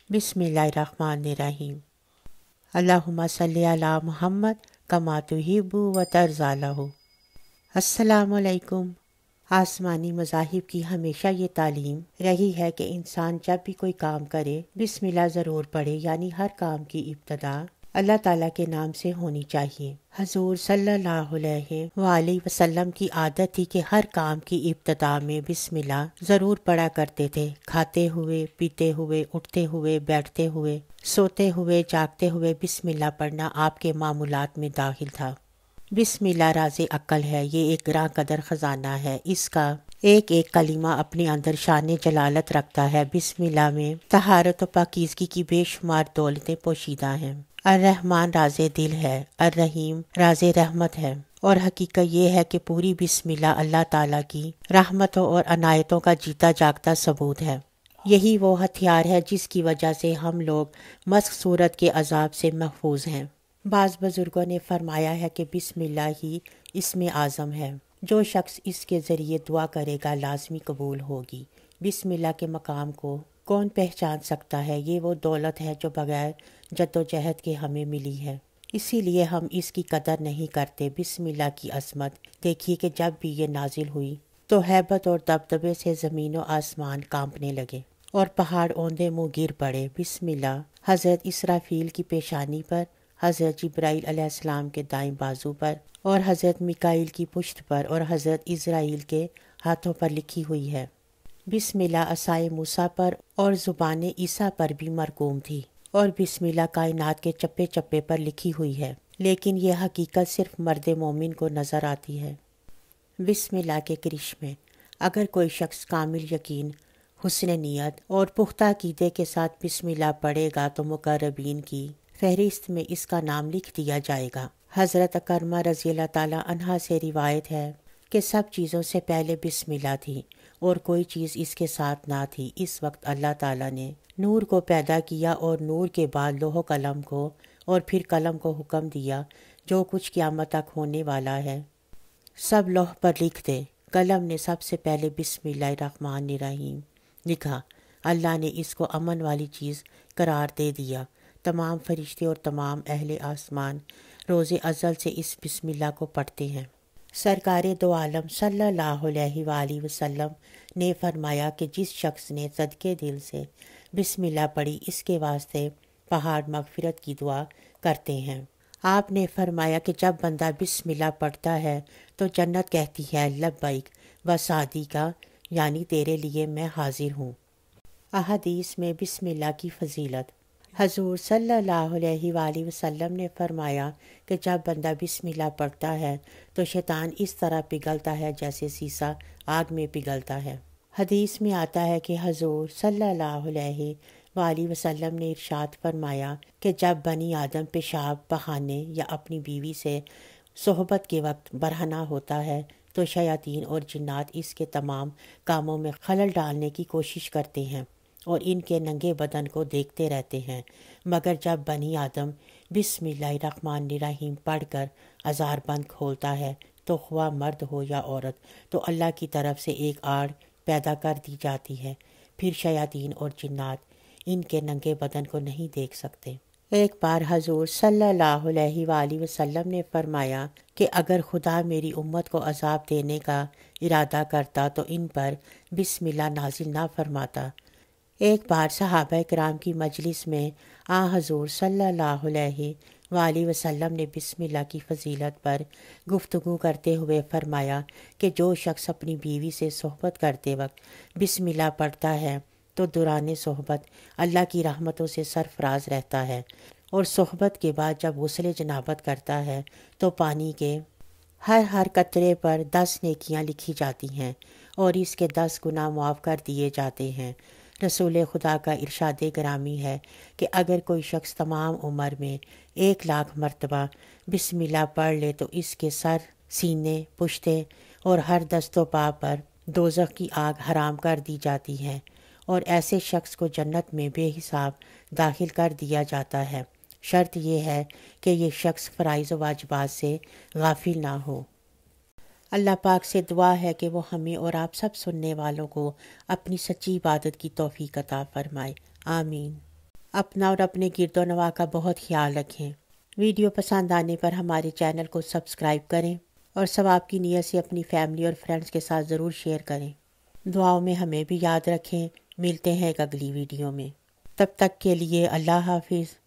बिस्मिल्लाहिर्रहमानिर्रहीम। अल्लाहुम्मा सल्ली अला मुहम्मद कमा तुहिब्बु व तर्ज़ा लहू। अस्सलामु अलैकुम। आसमानी मज़ाहिब की हमेशा ये तालीम रही है कि इंसान जब भी कोई काम करे बिस्मिल्लाह ज़रूर पढ़े, यानी हर काम की इब्तिदा अल्लाह ताला के नाम से होनी चाहिए। हजूर सल्लल्लाहु अलैहि वसल्लम की आदत थी कि हर काम की इब्तिदा में बिस्मिल्लाह ज़रूर पढ़ा करते थे। खाते हुए, पीते हुए, उठते हुए, बैठते हुए, सोते हुए, जागते हुए बिस्मिल्लाह पढ़ना आपके मामूलात में दाखिल था। बिस्मिल्लाह राज़े अक्ल है, ये एक ग्रां कदर ख़जाना है। इसका एक एक कलीमा अपने अंदर शान जलालत रखता है। बिस्मिल्लाह में तहारत और पाकीज़गी की बेशुमार दौलतें पोशीदा हैं। अर्रहमान राज़े दिल है, अर्रहीम राज़े रहमत है, और हकीकत ये है कि पूरी बिस्मिल्लाह अल्लाह ताला की रहमतों और अनायतों का जीता जागता सबूत है। यही वो हथियार है जिसकी वजह से हम लोग मस्क सूरत के अजाब से महफूज हैं। बाज़ बुजुर्गों ने फरमाया है कि बिस्मिल्लाह ही इसमें आज़म है। जो शख्स इसके ज़रिए दुआ करेगा लाजमी कबूल होगी। बिस्मिल्लाह के मकाम को कौन पहचान सकता है? ये वो दौलत है जो बग़ैर जद्दोजहद के हमें मिली है, इसीलिए हम इसकी कदर नहीं करते। बिस्मिल्लाह की असमत देखिए कि जब भी ये नाजिल हुई तो हैबत और दबदबे से ज़मीन और आसमान कांपने लगे और पहाड़ औंधे मुँह गिर पड़े। बिस्मिल्लाह हज़रत इसराफील की पेशानी पर, हज़रत जिब्राईल अलैहिस्सलाम के दाएं बाजू पर और हज़रत मिकाईल की पुश्त पर और हज़रत इज़राइल के हाथों पर लिखी हुई है। बिस्मिल्लाह असाए मूसा पर और ज़ुबान ईसा पर भी मरकूम थी और बिस्मिल्लाह कायनात के चप्पे चप्पे पर लिखी हुई है, लेकिन यह हकीकत सिर्फ मर्द मोमिन को नज़र आती है। बिस्मिल्लाह के करिश्मे अगर कोई शख्स कामिल यकीन, हुस्न नियत और पुख्ता अकीदे के साथ बिस्मिल्लाह पढ़ेगा तो मुकर्रबीन की फहरिस्त में इसका नाम लिख दिया जाएगा। हज़रत अकरमा रज़ियल्लाहु ताला अन्हा से रिवायत है कि सब चीज़ों से पहले बिस्मिल्लाह थी और कोई चीज़ इसके साथ ना थी। इस वक्त अल्लाह ताला ने नूर को पैदा किया और नूर के बाद लोह कलम को और फिर कलम को हुक्म दिया जो कुछ क़यामत तक होने वाला है सब लौह पर लिख दे। कलम ने सबसे पहले बिस्मिल्लाहिर्रहमानिर्रहीम लिखा। अल्लाह ने इसको अमन वाली चीज़ करार दे दिया। तमाम फरिश्ते और तमाम अहले आसमान रोज़े अज़ल से इस बिस्मिल्लाह को पढ़ते हैं। सरकारे दो आलम सल्लल्लाहु अलैहि वसल्लम ने फरमाया कि जिस शख्स ने सदके दिल से बिस्मिल्लाह पढ़ी इसके वास्ते पहाड़ मगफिरत की दुआ करते हैं। आपने फरमाया कि जब बंदा बिस्मिल्लाह पढ़ता है तो जन्नत कहती है लब्बैक व सादिका, यानी तेरे लिए मैं हाजिर हूँ। अहदीस में बिस्मिल्लाह की फजीलत। हजूर सल्लल्लाहु अलैहि वसल्लम ने फरमाया कि जब बंदा बिस्मिल्लाह पढ़ता है तो शैतान इस तरह पिघलता है जैसे सीसा आग में पिघलता है। हदीस में आता है कि हजूर सल्लल्लाहु अलैहि वसल्लम ने इरशाद फरमाया कि जब बनी आदम पेशाब बहाने या अपनी बीवी से सोहबत के वक्त बरहना होता है तो शयातीन और जिन्नात इसके तमाम कामों में खलल डालने की कोशिश करते हैं और इनके नंगे बदन को देखते रहते हैं, मगर जब बनी आदम बिस्मिल्लाहिर्रहमानिर्रहीम पढ़कर अज़ार बंद खोलता है तो ख्वाह मर्द हो या औरत तो अल्लाह की तरफ से एक आड़ पैदा कर दी जाती है। फिर शयातीन और जिन्नात इनके नंगे बदन को नहीं देख सकते। एक बार हजूर सल्लल्लाहु अलैहि वसल्लम ने फरमाया कि अगर खुदा मेरी उम्मत को अजाब देने का इरादा करता तो इन पर बिस्मिल्लाह नाजिल ना फरमाता। एक बार सहाबा किराम की मजलिस में हजूर सल्लल्लाहु अलैहि वसल्लम ने बिस्मिल्लाह की फजीलत पर गुफ्तगू करते हुए फरमाया कि जो शख्स अपनी बीवी से सोहबत करते वक्त बिस्मिल्लाह पढ़ता है तो दुराने सोहबत अल्लाह की रहमतों से सरफराज रहता है, और सोहबत के बाद जब गुस्ले जनाबत करता है तो पानी के हर कतरे पर 10 नेकियां लिखी जाती हैं और इसके 10 गुनाह मुआफ़ कर दिए जाते हैं। रसूल खुदा का इरशाद ग्रामी है कि अगर कोई शख्स तमाम उम्र में 1,00,000 मरतबा बिस्मिल्लाह पढ़ ले तो इसके सर, सीने, पुश्ते और हर दस्तों पा पर दोज़ख की आग हराम कर दी जाती है और ऐसे शख्स को जन्नत में बेहिसाब दाखिल कर दिया जाता है। शर्त यह है कि ये शख्स फ़राइज़ व वाजिबात से गाफिल ना हो। अल्लाह पाक से दुआ है कि वो हमें और आप सब सुनने वालों को अपनी सच्ची इबादत की तौफीक अता फरमाए। आमीन। اپنا اور اپنے گرد و نواح کا بہت خیال رکھیں۔ ویڈیو پسند آنے پر ہمارے چینل کو سبسکرائب کریں اور ثواب کی نیت سے اپنی فیملی اور فرینڈز کے ساتھ ضرور شیئر کریں۔ دعاؤں میں ہمیں بھی یاد رکھیں۔ ملتے ہیں ایک اگلی ویڈیو میں، تب تک کے لیے اللہ حافظ۔